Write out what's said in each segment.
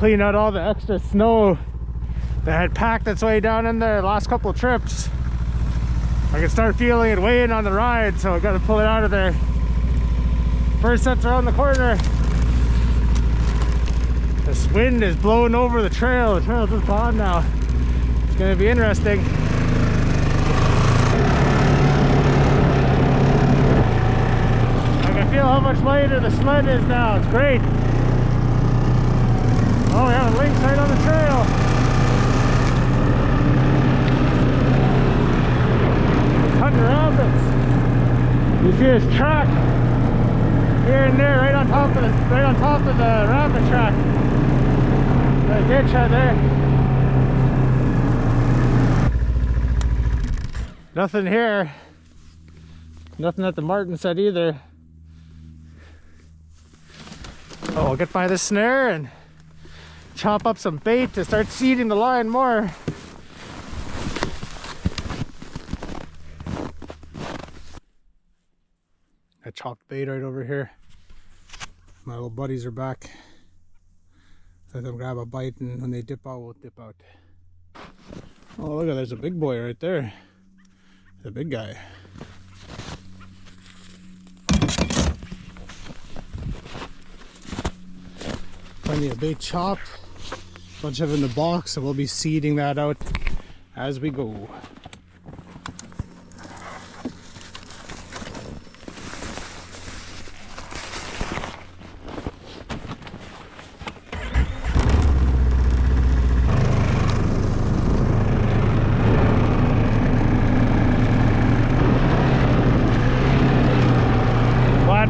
clean out all the extra snow that had packed its way down in there the last couple of trips. I can start feeling it weighing on the ride, so I got to pull it out of there. First set's around the corner. This wind is blowing over the trail. The trail's just gone now. It's going to be interesting. I can feel how much lighter the sled is now. It's great. Oh, we have a Lynx right on the trail. Tundra rabbits. You see his track here and there, right on top of the rabbit track. The ditch right there. Nothing here. Nothing at the marten set either. Oh, I'll get by the snare and chop up some bait to start seeding the line more. I chopped bait right over here. My little buddies are back. Let them grab a bite, and when they dip out, we'll dip out. Oh, look at, there's a big boy right there. The big guy. Plenty of bait chopped. A bunch of it in the box, so we'll be seeding that out as we go.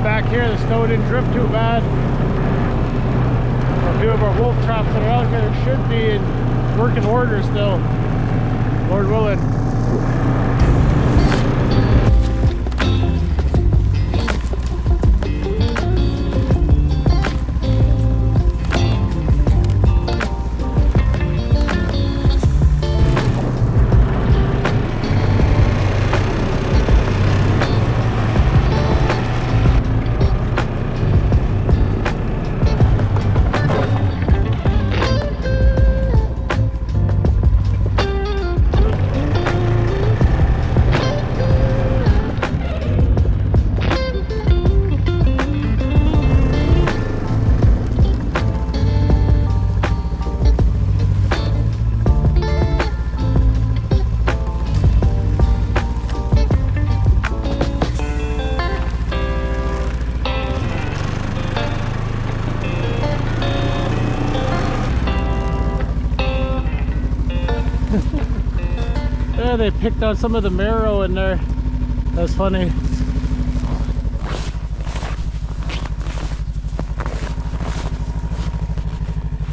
Back here, the snow didn't drift too bad. A few of our wolf traps that are out here should be in working order still, Lord willing. Yeah, they picked out some of the marrow in there. That's funny.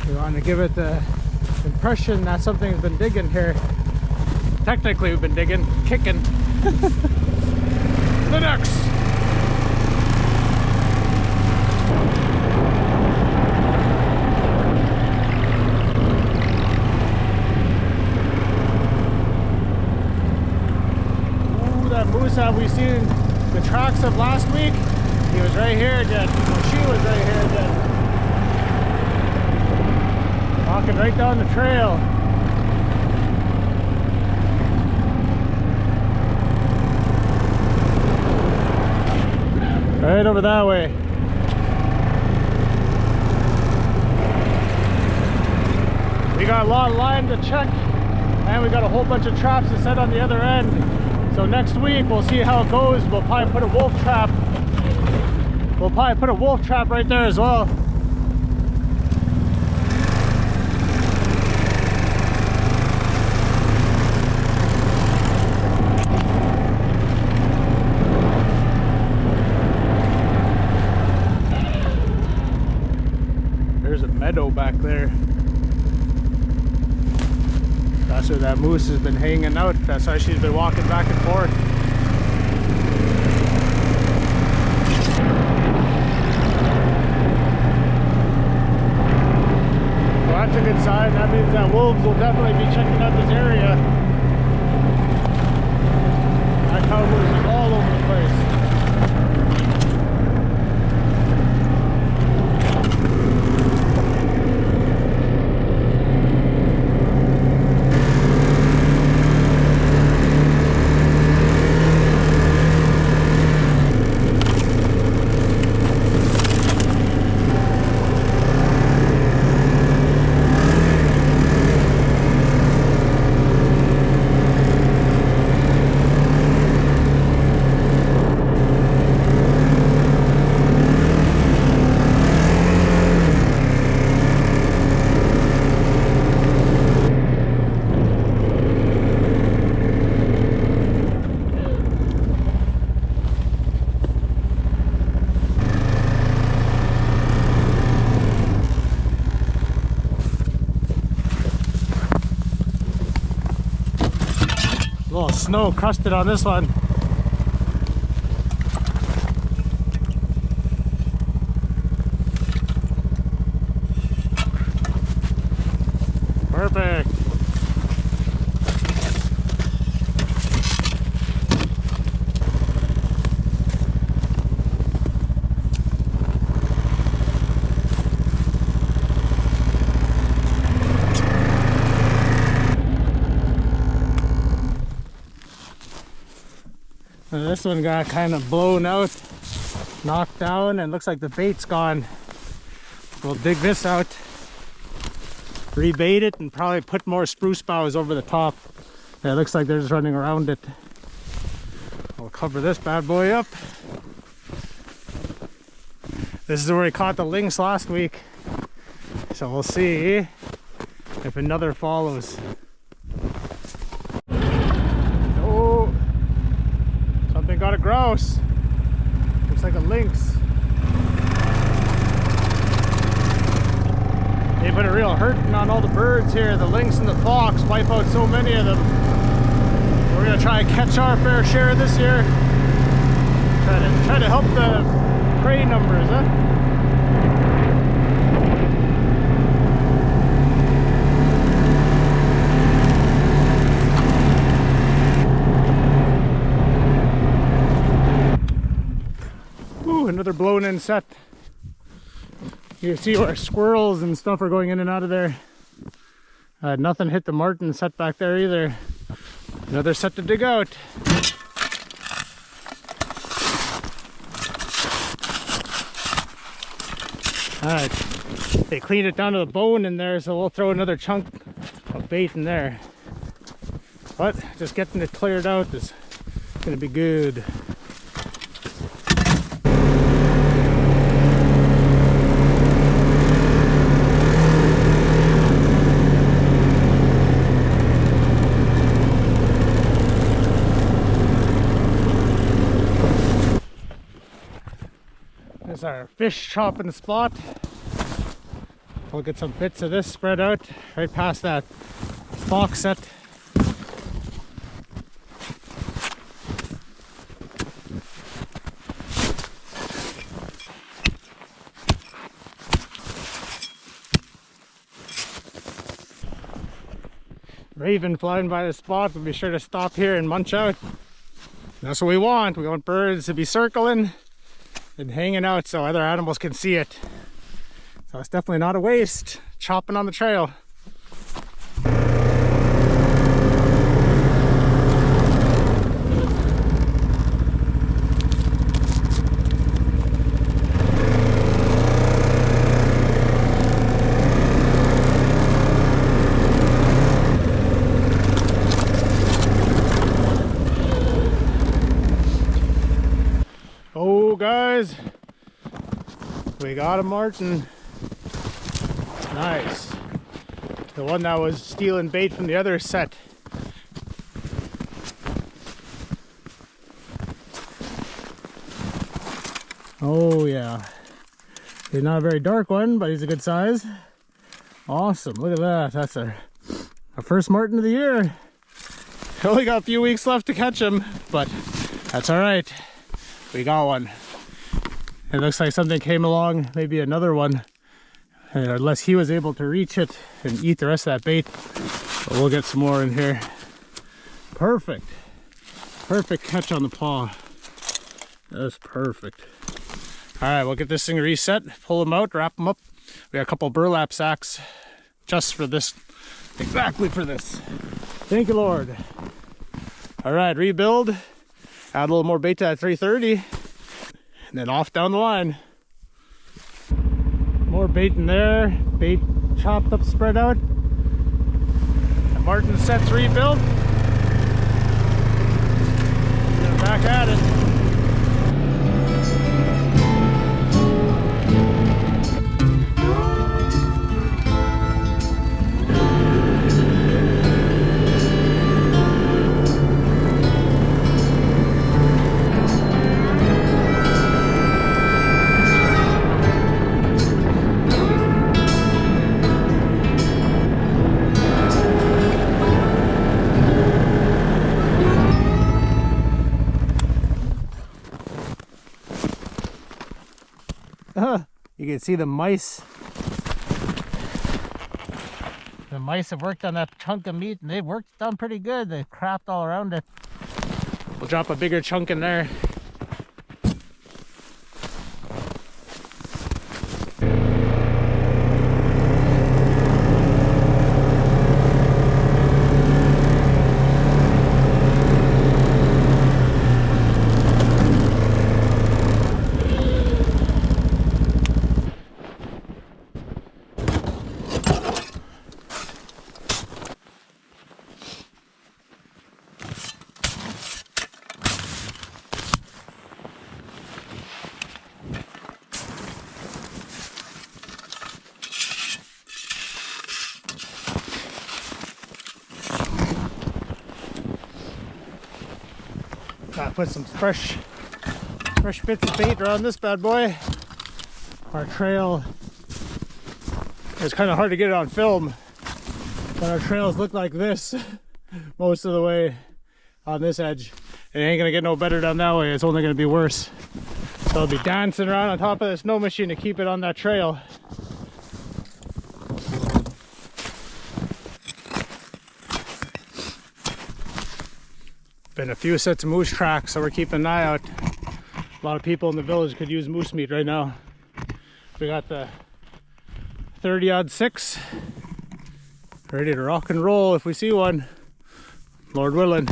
We want to give it the impression that something's been digging here. Technically we've been digging, kicking. Lynx! Have we seen the tracks of last week? He was right here again. Well, she was right here again. Walking right down the trail. Right over that way. We got a lot of line to check, and we got a whole bunch of traps to set on the other end. So next week we'll see how it goes. We'll probably put a wolf trap. We'll probably put a wolf trap right there as well. There's a meadow back there. That's where that moose has been hanging out. That's why she's been walking back and forth. Well, that's a good sign. That means that wolves will definitely be checking out this area. That cow moose is all over the place. snow crusted on this one. Perfect. Now this one got kind of blown out, knocked down, and looks like the bait's gone. We'll dig this out, rebait it, and probably put more spruce boughs over the top. Yeah, it looks like they're just running around it. I'll cover this bad boy up. This is where we caught the lynx last week, so we'll see if another follows. Oh, something got a grouse. Looks like a lynx. They put a real hurting on all the birds here. The lynx and the fox wipe out so many of them. We're gonna try and catch our fair share this year. Try to help the prey numbers, huh? Ooh, another blown in set. You can see where squirrels and stuff are going in and out of there. Nothing hit the marten set back there either. Another set to dig out. Alright, they cleaned it down to the bone in there, so we'll throw another chunk of bait in there. But just getting it cleared out is going to be good. There's our fish chopping spot. We'll get some bits of this spread out right past that fox set. Raven flying by the spot, we'll be sure to stop here and munch out. That's what we want. We want birds to be circling and hanging out so other animals can see it. So it's definitely not a waste chopping on the trail. Oh guys, we got a marten. Nice. The one that was stealing bait from the other set. Oh yeah. He's not a very dark one, but he's a good size. Awesome. Look at that. That's our first marten of the year. Only got a few weeks left to catch him, but that's all right. We got one. It looks like something came along, maybe another one. Unless he was able to reach it and eat the rest of that bait. But we'll get some more in here. Perfect. Perfect catch on the paw. That's perfect. Alright, we'll get this thing reset, pull them out, wrap them up. We got a couple burlap sacks just for this. Exactly for this. Thank you, Lord. Alright, rebuild. Add a little more bait to that 330. And then off down the line. More bait in there, bait chopped up, spread out. The marten set's rebuilt. Get back at it. You can see the mice. The mice have worked on that chunk of meat and they've done pretty good. They've crapped all around it. We'll drop a bigger chunk in there. Gotta put some fresh bits of bait around this bad boy. Our trail is kind of hard to get it on film, but our trails look like this most of the way on this edge. It ain't gonna get no better down that way. It's only gonna be worse. So I'll be dancing around on top of the snow machine to keep it on that trail. Been a few sets of moose tracks, so we're keeping an eye out. A lot of people in the village could use moose meat right now. We got the 30-06 ready to rock and roll if we see one, Lord willing.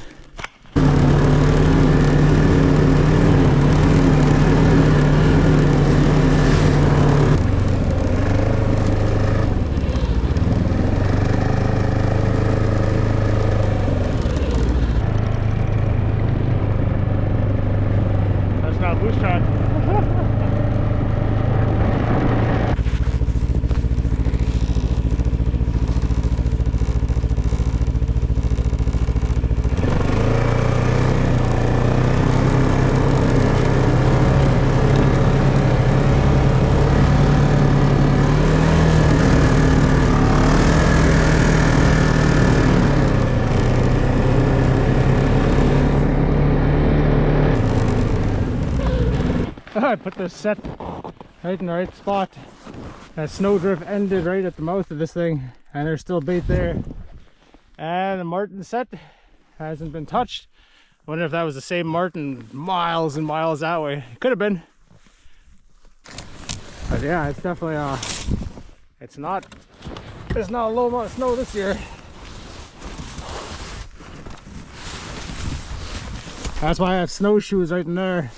I put this set right in the right spot. That snowdrift ended right at the mouth of this thing, and there's still bait there. And the marten set hasn't been touched. I wonder if that was the same marten miles and miles that way. It could have been. But yeah, it's definitely it's not a low amount of snow this year. That's why I have snowshoes right in there.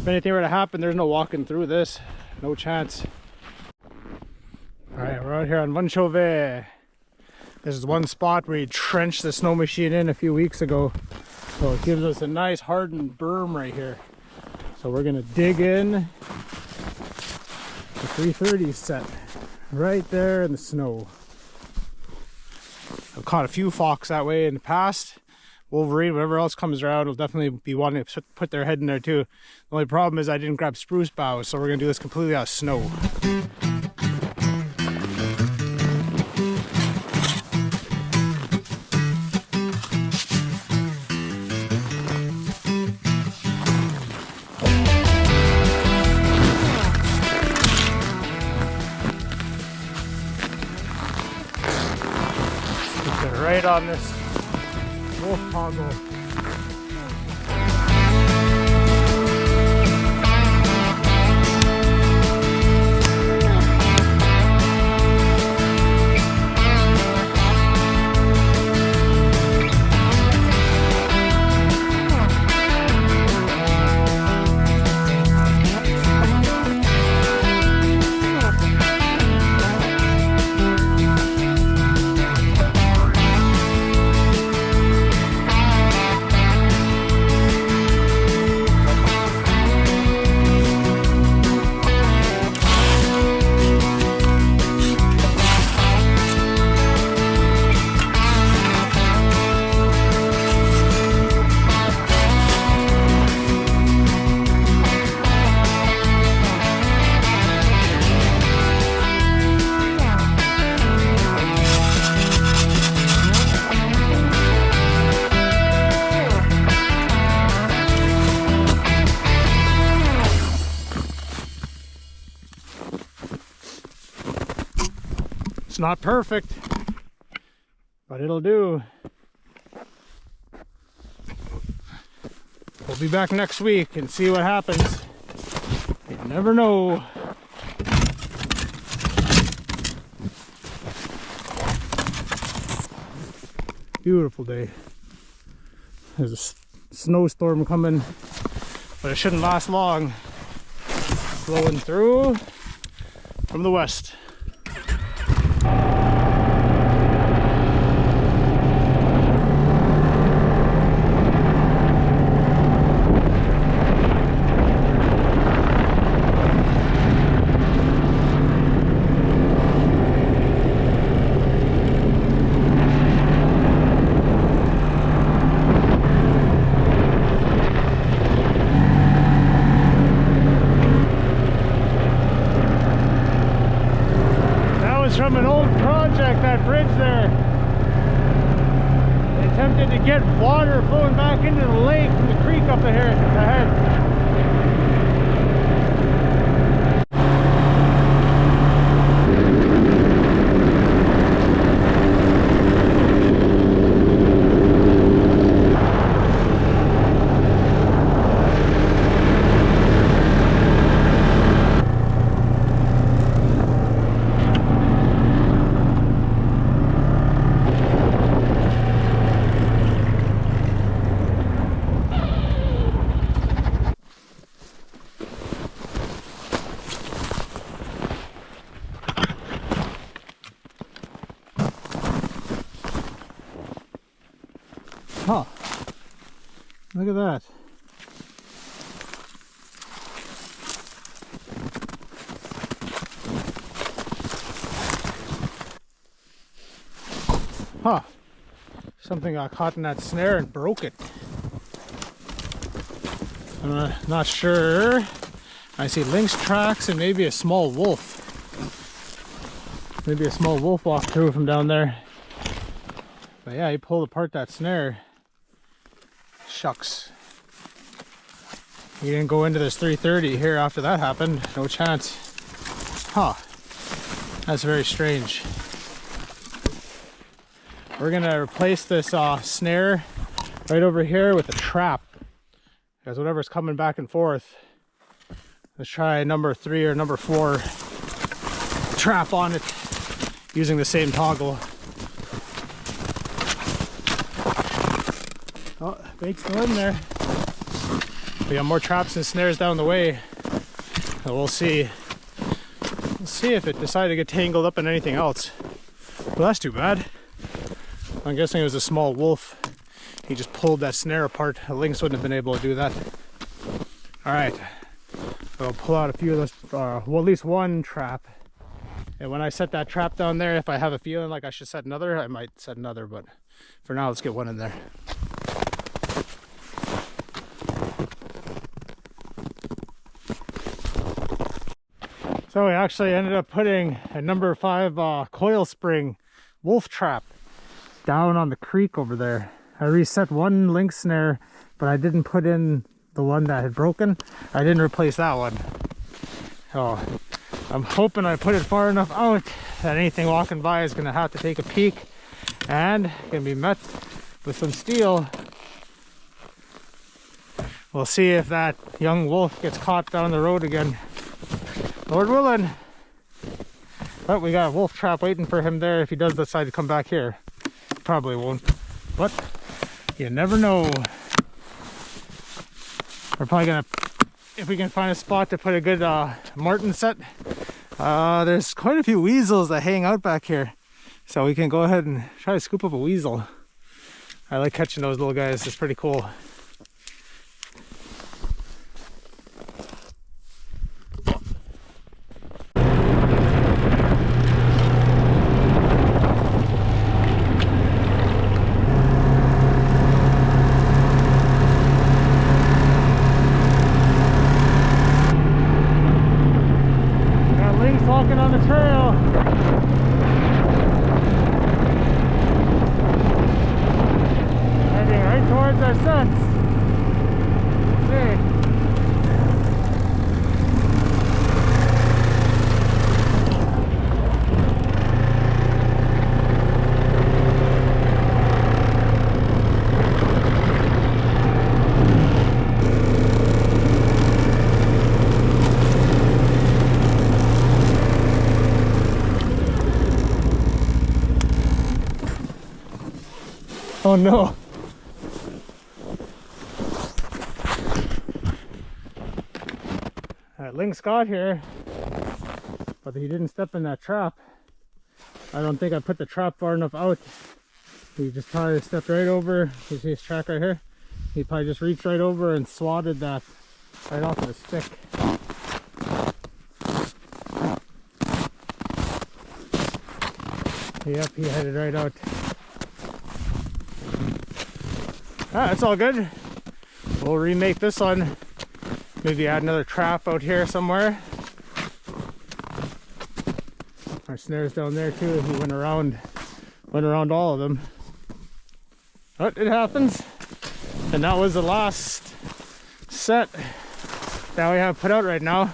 If anything were to happen, there's no walking through this. No chance. Alright, we're out here on Winchester. This is one spot where we trenched the snow machine in a few weeks ago. So it gives us a nice hardened berm right here. So we're gonna dig in the 330 set right there in the snow. I've caught a few fox that way in the past. Wolverine, whatever else comes around, will definitely be wanting to put their head in there too. The only problem is I didn't grab spruce boughs, so we're gonna do this completely out of snow. Put it right on this wolf toggle. It's not perfect, but it'll do. We'll be back next week and see what happens. You never know. Beautiful day. There's a snowstorm coming, but it shouldn't last long. Flowing through from the west. From an old project, that bridge there. They attempted to get water flowing back into the lake from the creek up ahead. Huh. Look at that. Huh. Something got caught in that snare and broke it. I'm not sure. I see lynx tracks and maybe a small wolf. Maybe a small wolf walked through from down there. But yeah, he pulled apart that snare. Shucks. He didn't go into this 330 here after that happened. No chance. Huh. That's very strange. We're gonna replace this snare right over here with a trap. Because whatever's coming back and forth, let's try number 3 or number 4 trap on it using the same toggle. Oh, bait's still in there. We got more traps and snares down the way. So we'll see. We'll see if it decided to get tangled up in anything else. Well, that's too bad. I'm guessing it was a small wolf. He just pulled that snare apart. A lynx wouldn't have been able to do that. Alright. I'll pull out a few of those, well, at least one trap. And when I set that trap down there, if I have a feeling like I should set another, I might set another. But for now, let's get one in there. So we actually ended up putting a number 5 coil spring wolf trap down on the creek over there. I reset one lynx snare, but I didn't put in the one that had broken. I didn't replace that one. So I'm hoping I put it far enough out that anything walking by is gonna have to take a peek and gonna be met with some steel. We'll see if that young wolf gets caught down the road again. Lord willing. But we got a wolf trap waiting for him there if he does decide to come back here. Probably won't, but you never know. We're probably gonna, if we can find a spot to put a good marten set. There's quite a few weasels that hang out back here, so we can go ahead and try to scoop up a weasel. I like catching those little guys. It's pretty cool. Walking on the trail. Heading right towards our sets. See. Oh no. Lynx got here, but he didn't step in that trap. I don't think I put the trap far enough out. He just probably stepped right over. You see his track right here? He probably just reached right over and swatted that right off of the stick. Yep, he headed right out. Ah, that's all good. We'll remake this one. Maybe add another trap out here somewhere. Our snares down there too. He went around all of them. But it happens. And that was the last set that we have put out right now.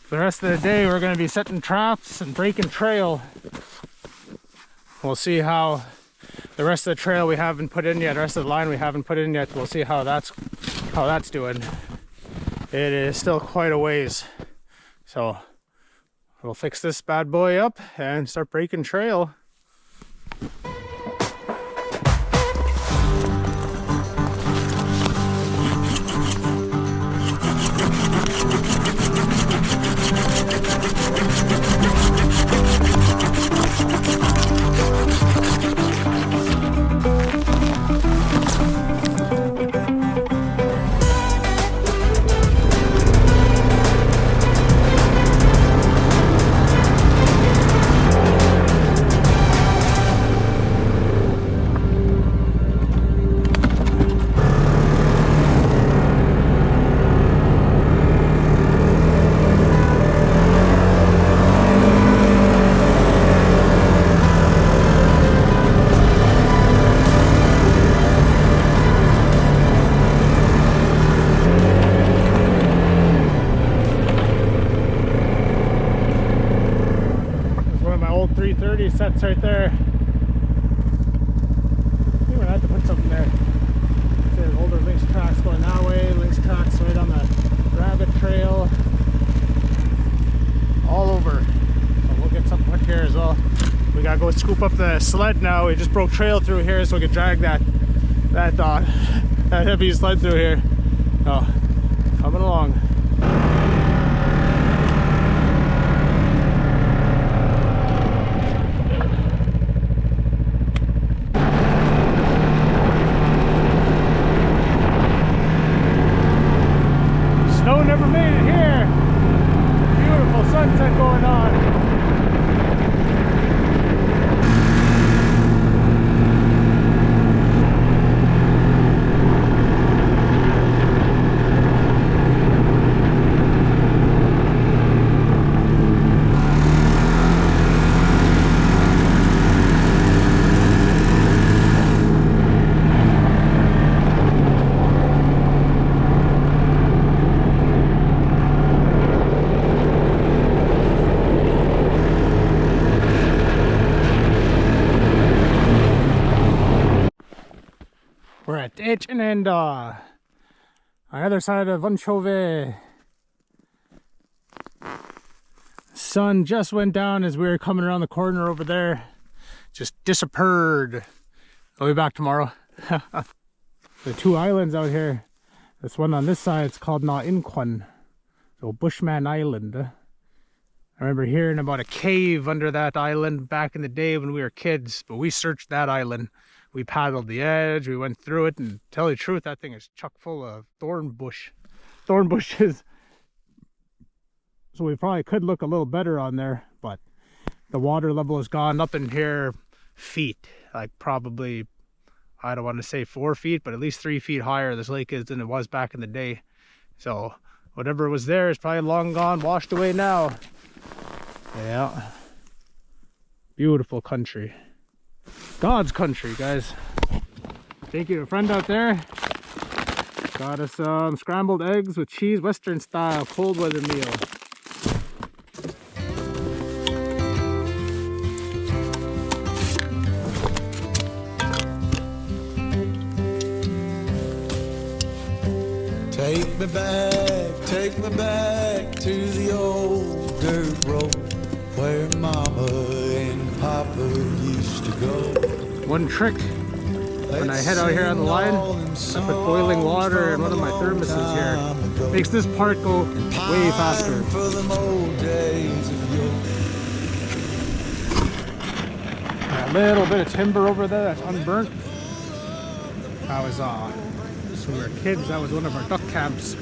The rest of the day we're going to be setting traps and breaking trail. We'll see how the rest of the trail we haven't put in yet, the rest of the line we haven't put in yet. We'll see how that's doing. It is still quite a ways. So we'll fix this bad boy up and start breaking trail. Sets right there. I think we're gonna have to put something there. There's older Lynx tracks going that way, Lynx tracks right on the rabbit trail, all over. So we'll get something put here as well. We gotta go scoop up the sled now. We just broke trail through here so we can drag that heavy sled through here. Oh, coming along. Never made it here. Beautiful sunset going on. We're at Gwichin and on the other side of Venetie. Sun just went down as we were coming around the corner over there. Just disappeared. I'll be back tomorrow. There are two islands out here. This one on this side, it's called Gwichin. So Bushman Island. I remember hearing about a cave under that island back in the day when we were kids, but we searched that island. We paddled the edge, we went through it, and to tell you the truth, that thing is chock full of thorn bushes. So we probably could look a little better on there, but the water level has gone up in here feet, like probably, I don't want to say 4 feet, but at least 3 feet higher this lake is than it was back in the day. So whatever was there is probably long gone, washed away now. Yeah, beautiful country. God's country, guys. Thank you to a friend out there. Got us some scrambled eggs with cheese, Western style, cold weather meal. Take me back to the old dirt road where Mama and Papa used to go. One trick when I head out here on the line, I put boiling water in one of my thermoses here. Makes this part go way faster. For them old days of yore. A little bit of timber over there that's unburnt. That was when we were kids, that was one of our duck camps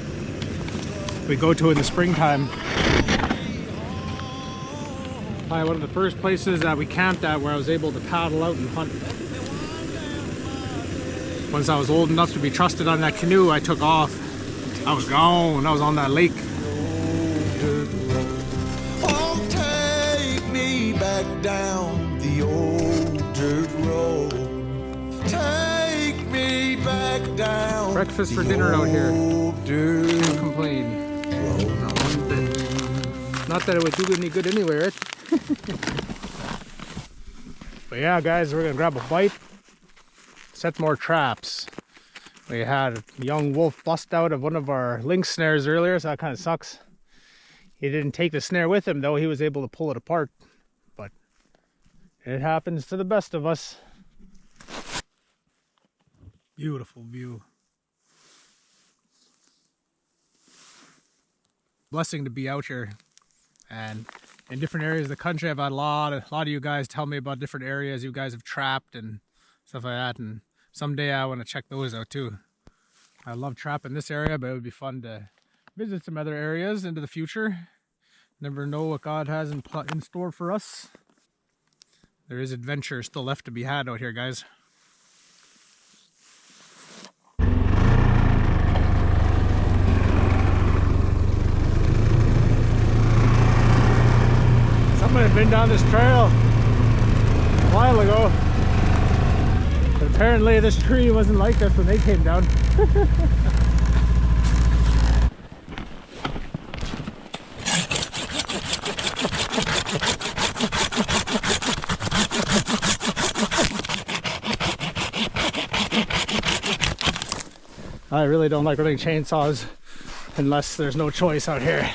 we go to in the springtime. Probably one of the first places that we camped at where I was able to paddle out and hunt. Once I was old enough to be trusted on that canoe, I took off. I was gone. I was on that lake. Oh, take me back down the old dirt road. Take me back down. Breakfast for dinner out here. Dirt. Can't complain. Not one bit. Not that it would do any good anyway, right? But yeah, guys, we're gonna grab a bite. Set more traps. We had a young wolf bust out of one of our Lynx snares earlier, so that kind of sucks. He didn't take the snare with him though. He was able to pull it apart, but it happens to the best of us. Beautiful view. Blessing to be out here, and in different areas of the country. I've had a lot of you guys tell me about different areas you guys have trapped and stuff like that, and someday I want to check those out too. I love trapping this area, but it would be fun to visit some other areas into the future. Never know what God has in store for us. There is adventure still left to be had out here, guys. Someone had been down this trail a while ago. But apparently this tree wasn't like this when they came down. I really don't like running chainsaws unless there's no choice out here.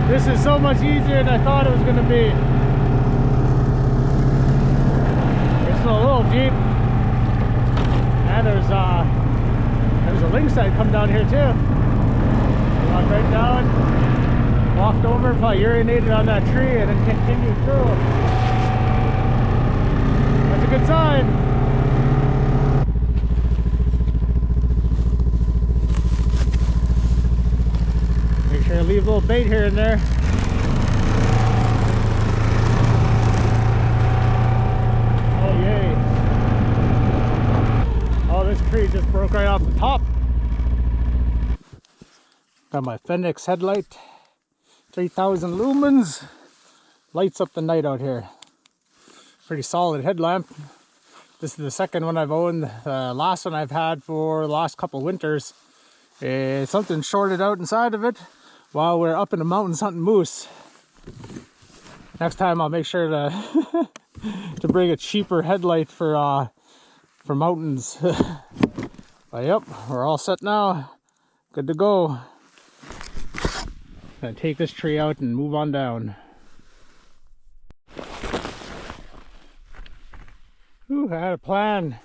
This is so much easier than I thought it was going to be. It's a little deep. And there's a lynx that come down here too. Walked right down, walked over, probably urinated on that tree, and then continued through. That's a good sign. Make sure I leave a little bait here and there. Oh yay. Oh, this tree just broke right off the top. Got my Fenix headlight, 3000 lumens, lights up the night out here. Pretty solid headlamp. This is the second one I've owned. The last one I've had for the last couple winters. Something shorted out inside of it while we're up in the mountains hunting moose. Next time I'll make sure to to bring a cheaper headlight for mountains. But yep, we're all set now. Good to go. Gonna take this tree out and move on down. Ooh, I had a plan.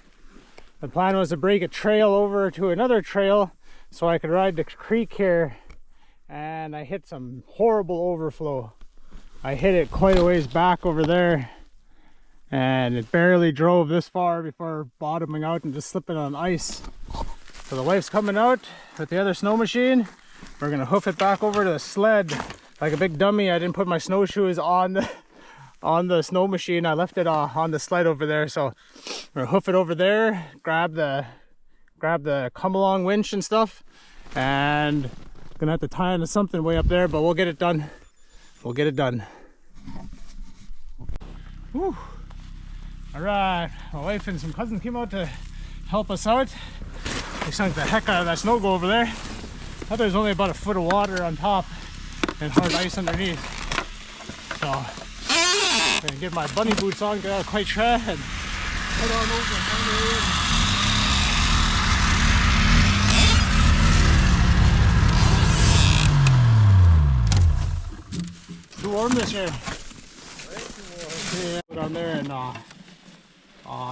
The plan was to break a trail over to another trail so I could ride the creek here, and I hit some horrible overflow. I hit it quite a ways back over there, and it barely drove this far before bottoming out and just slipping on ice. So the wife's coming out with the other snow machine. We're gonna hoof it back over to the sled like a big dummy. I didn't put my snowshoes on the snow machine. I left it on the sled over there. So we're gonna hoof it over there, grab the come along winch and stuff, and gonna have to tie into something way up there, but we'll get it done. We'll get it done. Whew. All right, my wife and some cousins came out to help us out. They sunk the heck out of that snow go over there. I thought there was only about a foot of water on top and hard ice underneath. So I'm gonna get my bunny boots on, get out of Gwich'in, and head on over and find too warm this year. Yeah, down there and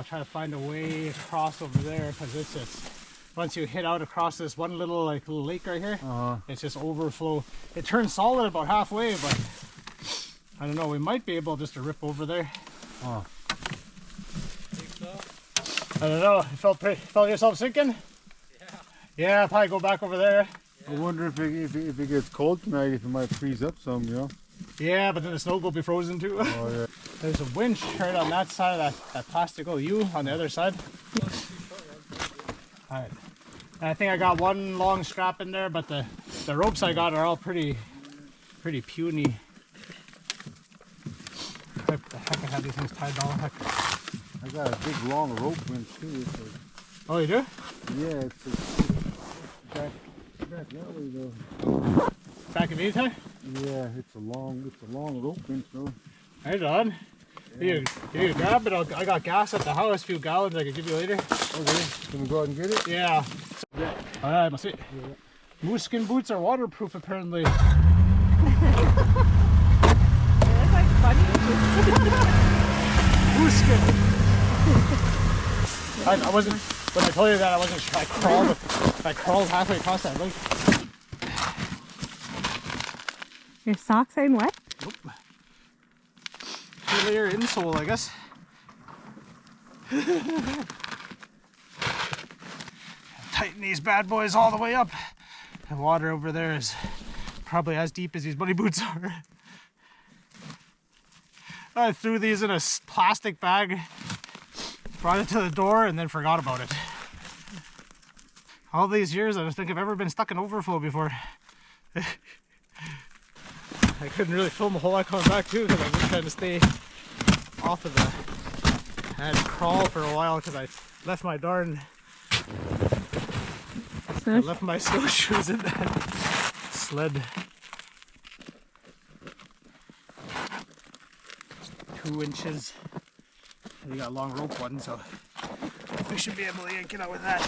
try to find a way across over there because it's just once you hit out across this one little little lake right here, it's just overflow. It turns solid about halfway, but I don't know. We might be able just to rip over there. Think so? I don't know. You felt yourself sinking? Yeah. Yeah, probably go back over there. I wonder if it gets cold tonight, if it might freeze up some, you know? Yeah, but then the snow will be frozen too. Oh, yeah. There's a winch right on that side of that plastic U on the other side. Alright. I think I got one long strap in there, but the ropes I got are all pretty puny. What the heck, I have these things tied all the heck. I got a big long rope winch too. Oh, you do? Yeah, it's back that way though. Back in Venetie? Yeah, it's a long rope winch though. Hey, John. You grab it? I got gas at the house, a few gallons I could give you later. Okay, can we go out and get it? Yeah. Alright, must see. Yeah. Moose skin boots are waterproof apparently. They look like funny. Moose skin. I wasn't, when I told you that I wasn't sure. I crawled halfway across that lake. Your socks ain't wet? Nope. 2-layer insole, I guess. Tighten these bad boys all the way up. The water over there is probably as deep as these bunny boots are. I threw these in a plastic bag, brought it to the door, and then forgot about it. All these years, I don't think I've ever been stuck in overflow before. I couldn't really film a whole lot coming back too because I was just trying to stay off of the. I had to crawl for a while because I left my snowshoes in that sled. 2 inches. And you got a long rope one, so we should be able to yank it out with that.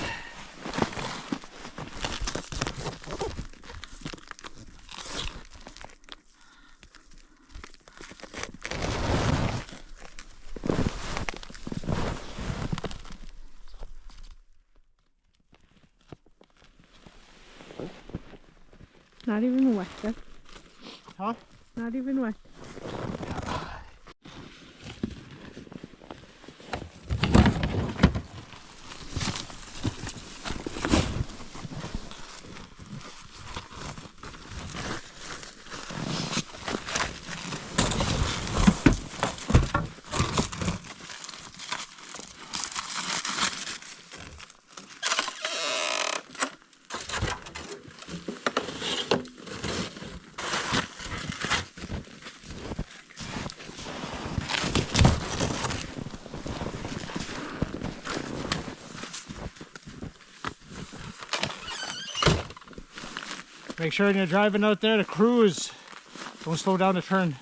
Not even wet, Jeff. Huh? Not even wet. Make sure when you're driving out there to cruise. Don't slow down to turn.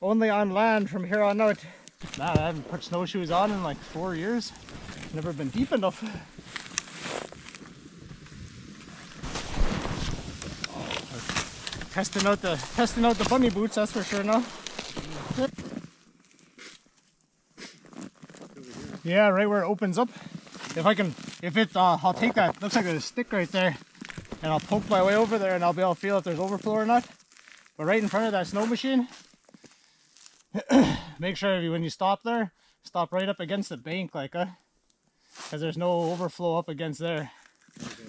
Only on land from here on out. Man, I haven't put snowshoes on in like 4 years. Never been deep enough. Testing out the bunny boots, that's for sure now. Yeah, right where it opens up. I'll take that, looks like a stick right there, and I'll poke my way over there and I'll be able to feel if there's overflow or not. But right in front of that snow machine, make sure when you stop there, stop right up against the bank like because there's no overflow up against there. Okay.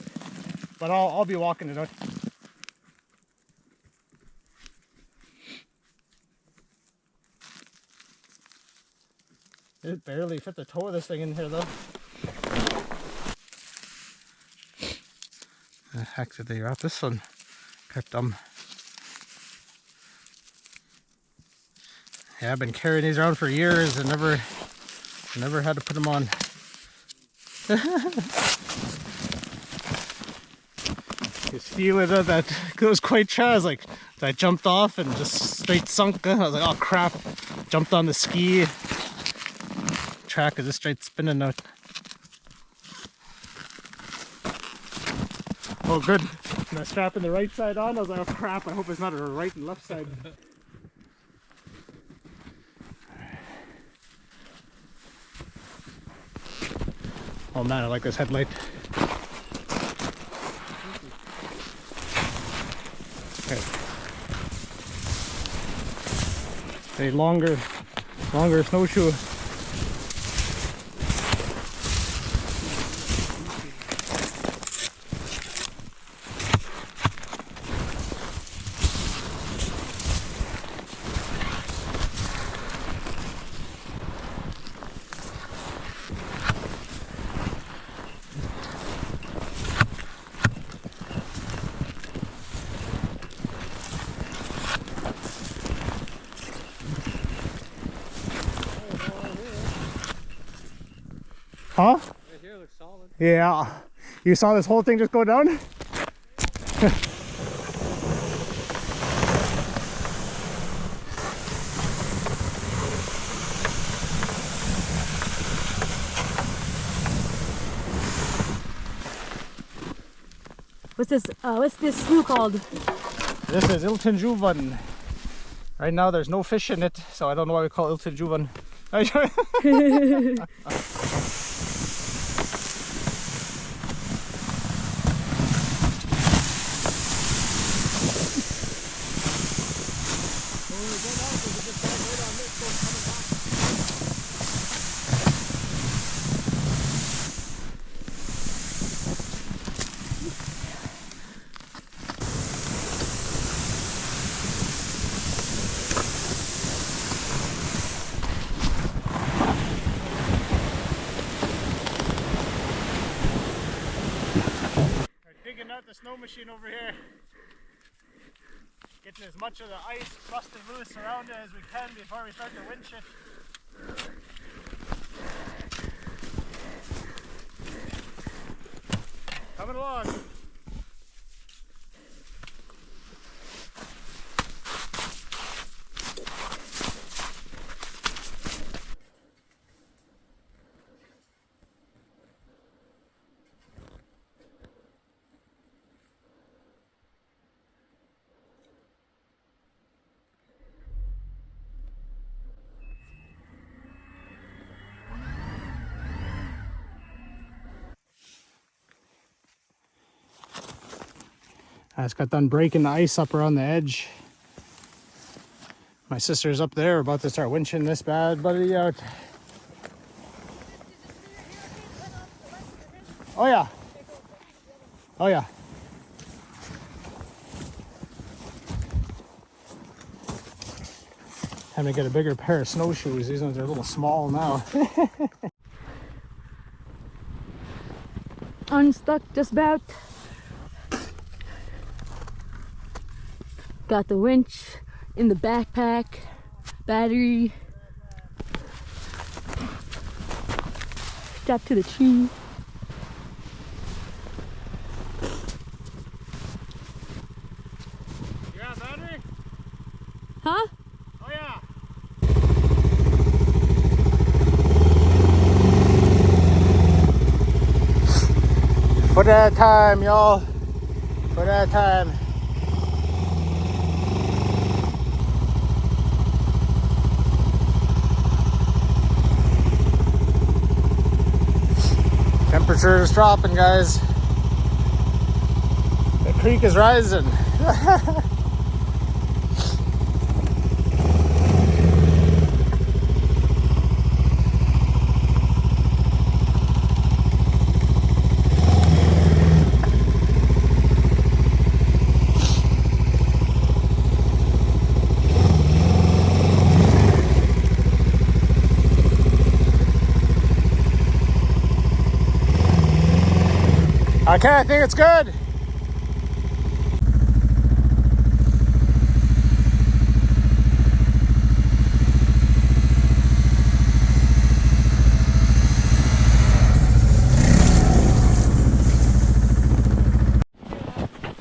But I'll be walking it out. It barely fit the toe of this thing in here though. The heck did they wrap this one? Got dumb. Yeah, I've been carrying these around for years and never had to put them on. You feel it, that it was quite chaz. Like I jumped off and just straight sunk. I was like, oh crap! Jumped on the ski. Track is just straight spinning out. Oh good. And I strapping the right side on. I was like, oh crap! I hope it's not a right and left side. Oh man, I like this headlight. Okay. A longer snowshoe. Huh? Right here looks solid. Yeah. You saw this whole thing just go down? What's this slough called? This is Iltinjuvan. Right now there's no fish in it, so I don't know why we call it Iltinjuvan. The snow machine over here, getting as much of the ice busted loose around it as we can before we start to winch it. Coming along. I just got done breaking the ice up around the edge. My sister's up there about to start winching this bad buddy out. Oh yeah. Oh yeah. Time to get a bigger pair of snowshoes. These ones are a little small now. Unstuck just about. Got the winch in the backpack, battery, strapped to the tree. You got a battery? Huh? Oh yeah. Foot at a time, y'all. Foot at a time. Temperature is dropping, guys. The creek is rising. Okay, I think it's good.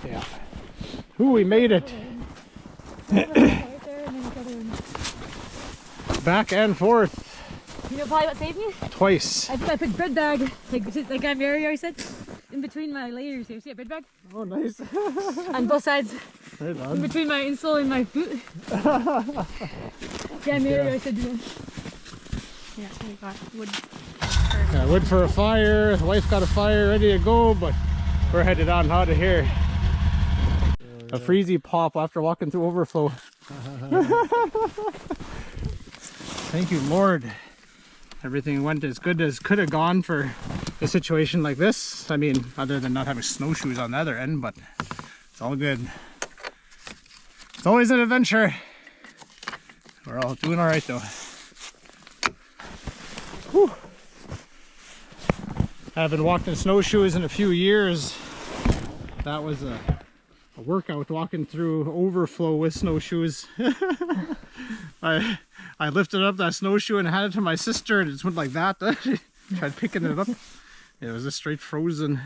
Yeah. Ooh, we made it. Back and forth. You know probably what saved me? Twice. I put bread bag, like ANWR said, in between my layers. You see a bread bag? Oh, nice. On both sides. Right on. In between my insole and my boot. ANWR said, yeah, we got wood. Yeah, wood for a fire. The wife got a fire ready to go, but we're headed on out of here. A freezy pop after walking through overflow. Thank you, Lord. Everything went as good as could have gone for a situation like this. I mean, other than not having snowshoes on the other end, but it's all good. It's always an adventure. We're all doing all right though. Whew. I haven't walked in snowshoes in a few years. That was a workout walking through overflow with snowshoes. I lifted up that snowshoe and handed it to my sister, and it just went like that. Tried picking it up. It was just straight frozen.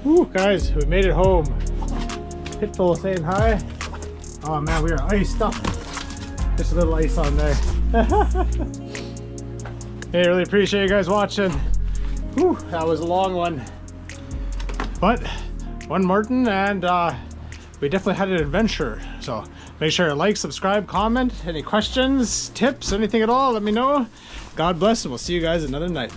Whew, guys, we made it home. Pitbull saying hi. Oh man, we are iced up. Just a little ice on there. Hey, really appreciate you guys watching. Whew, that was a long one. But one Martin, and we definitely had an adventure. So make sure to like, subscribe, comment. Any questions, tips, anything at all, let me know. God bless, and we'll see you guys another night.